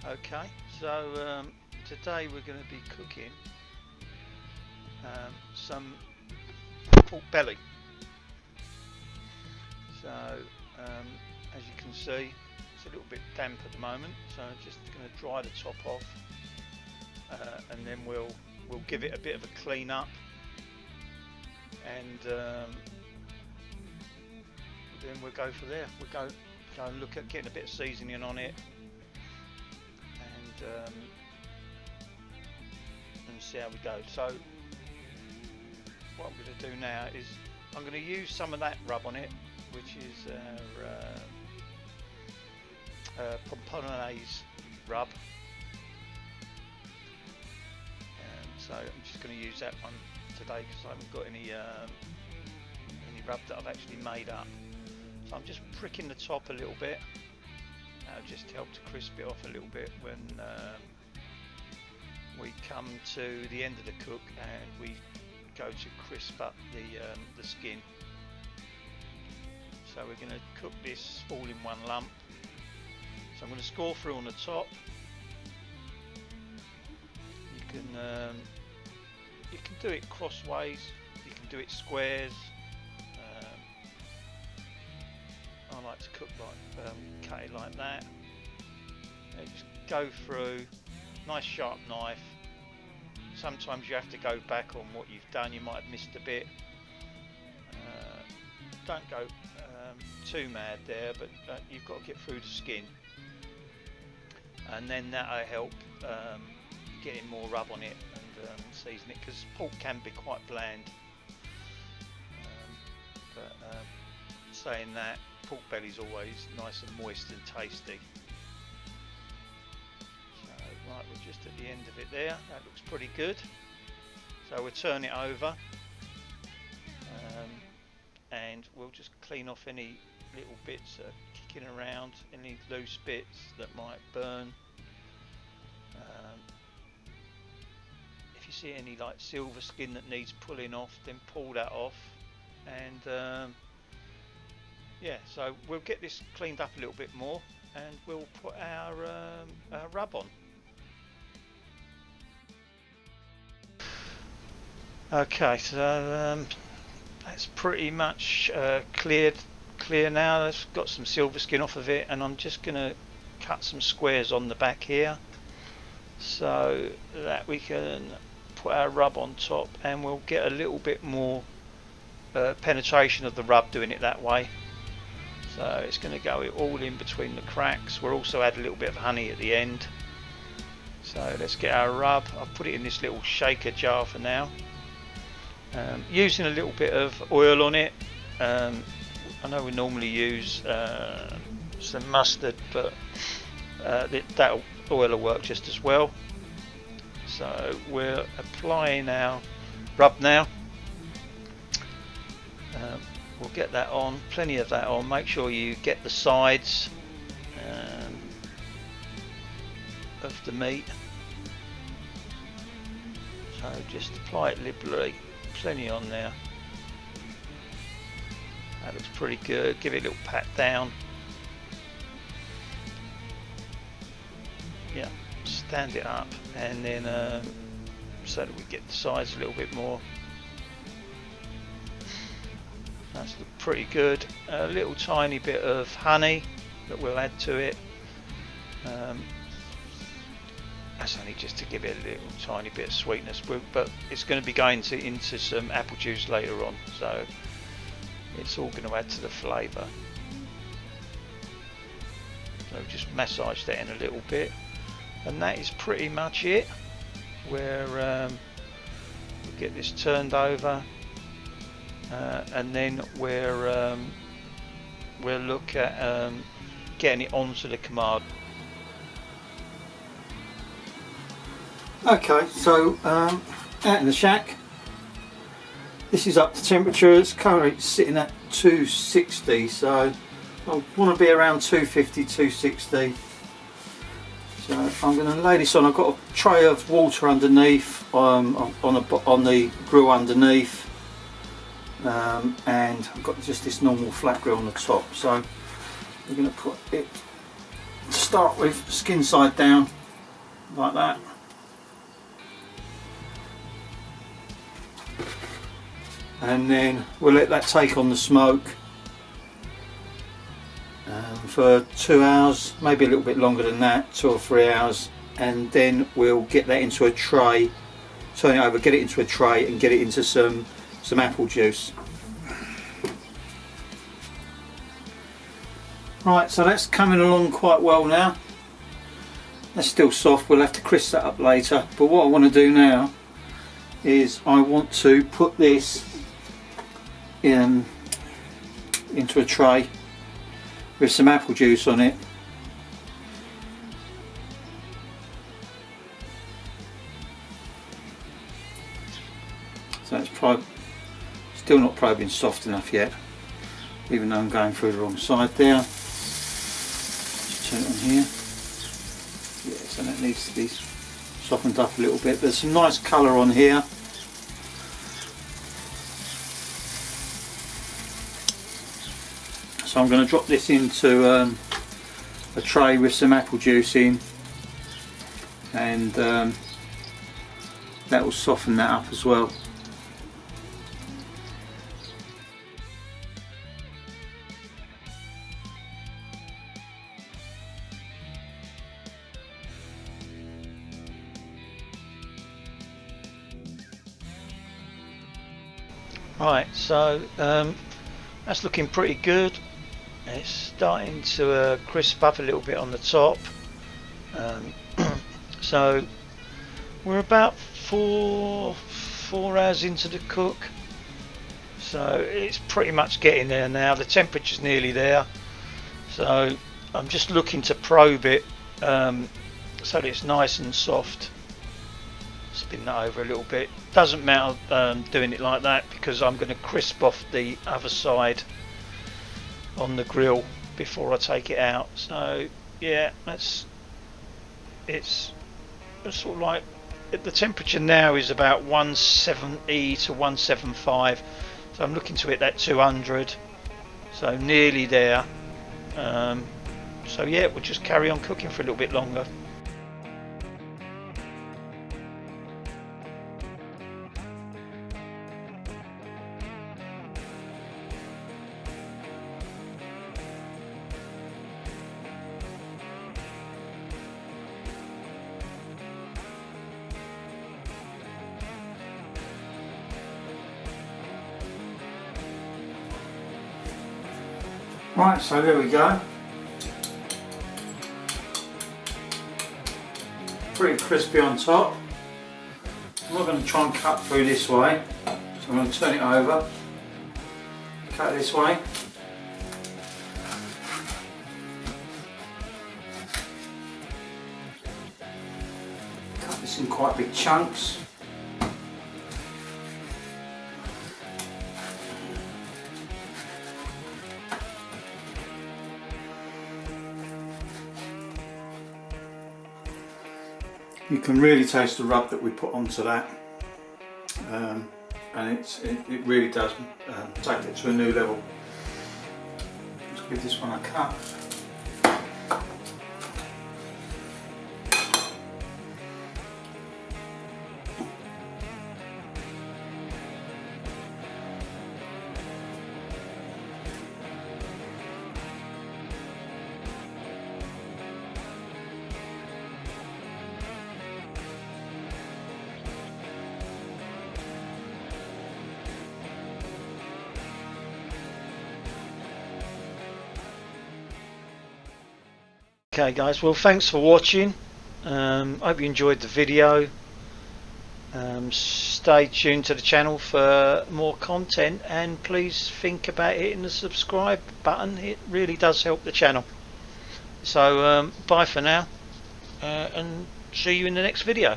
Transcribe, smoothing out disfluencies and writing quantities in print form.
Okay, so today we're going to be cooking some pork belly. So as you can see, it's a little bit damp at the moment, so I'm just going to dry the top off, and then we'll give it a bit of a clean up, and then we'll go for there. We'll go and look at getting a bit of seasoning on it, and see how we go. So what I'm going to do now is I'm going to use some of that rub on it, which is pomponaise rub. So I'm just going to use that one today because I haven't got any rub that I've actually made up. So I'm just pricking the top a little bit. That'll just help to crisp it off a little bit when we come to the end of the cook and we go to crisp up the skin. So we're going to cook this all in one lump. So I'm going to score through on the top. You can do it crossways, you can do it squares. I like to cook like cut it like that. And just go through, nice sharp knife. Sometimes you have to go back on what you've done, you might have missed a bit. Don't go too mad there, but you've got to get through the skin, and then that'll help getting more rub on it and season it, because pork can be quite bland. But saying that, pork belly's always nice and moist and tasty. So right, we're just at the end of it there. That looks pretty good. So we'll turn it over, and we'll just clean off any little bits that are kicking around, any loose bits that might burn. If you see any like silver skin that needs pulling off, then pull that off. And yeah, so we'll get this cleaned up a little bit more, and we'll put our rub on. Okay, so that's pretty much clear now. It's got some silver skin off of it, and I'm just going to cut some squares on the back here so that we can put our rub on top, and we'll get a little bit more penetration of the rub doing it that way. So it's going to go all in between the cracks. We'll also add a little bit of honey at the end. So let's get our rub. I've put it in this little shaker jar for now. Using a little bit of oil on it. I know we normally use some mustard, but that oil will work just as well. So we're applying our rub now. We'll get that on, plenty of that on. Make sure you get the sides of the meat. So just apply it liberally, plenty on there. That looks pretty good. Give it a little pat down. Yeah, stand it up, and then so that we get the sides a little bit more. That's pretty good. A little tiny bit of honey that we'll add to it. That's only just to give it a little tiny bit of sweetness, but it's going to be going into some apple juice later on, so it's all going to add to the flavour. So just massage that in a little bit, and that is pretty much it. We'll get this turned over. And then we'll look at getting it onto the Kamado. Okay, so out in the shack, this is up to temperature. It's currently sitting at 260, so I want to be around 250, 260. So I'm going to lay this on. I've got a tray of water underneath on the grill underneath. And I've got just this normal flat grill on the top, so we're going to put it start with skin side down like that. And then we'll let that take on the smoke for 2 hours, maybe a little bit longer than that, 2 or 3 hours, and then we'll get that into a tray, turn it over, get it into a tray and get it into some apple juice. Right, so that's coming along quite well now. That's still soft, we'll have to crisp that up later, but what I want to do now is I want to put this into a tray with some apple juice on it. So it's still not probing soft enough yet, even though I'm going through the wrong side there. Just turn it on here. Yes, and it needs to be softened up a little bit. There's some nice colour on here. So I'm going to drop this into a tray with some apple juice in, and that will soften that up as well. Right, so that's looking pretty good. It's starting to crisp up a little bit on the top. So we're about four hours into the cook, so it's pretty much getting there now. The temperature's nearly there, so I'm just looking to probe it so that it's nice and soft. Spin that over a little bit. Doesn't matter doing it like that, because I'm going to crisp off the other side on the grill before I take it out. So yeah, it's sort of like, the temperature now is about 170 to 175, so I'm looking to hit that 200, so nearly there. So yeah, we'll just carry on cooking for a little bit longer. Right, so there we go. Pretty crispy on top. I'm not going to try and cut through this way, so I'm going to turn it over, cut this way. Cut this in quite big chunks. You can really taste the rub that we put onto that, and it really does take it to a new level. Let's give this one a cut. Okay guys, well thanks for watching. Hope you enjoyed the video. Stay tuned to the channel for more content, and please think about hitting the subscribe button. It really does help the channel. So bye for now, and see you in the next video.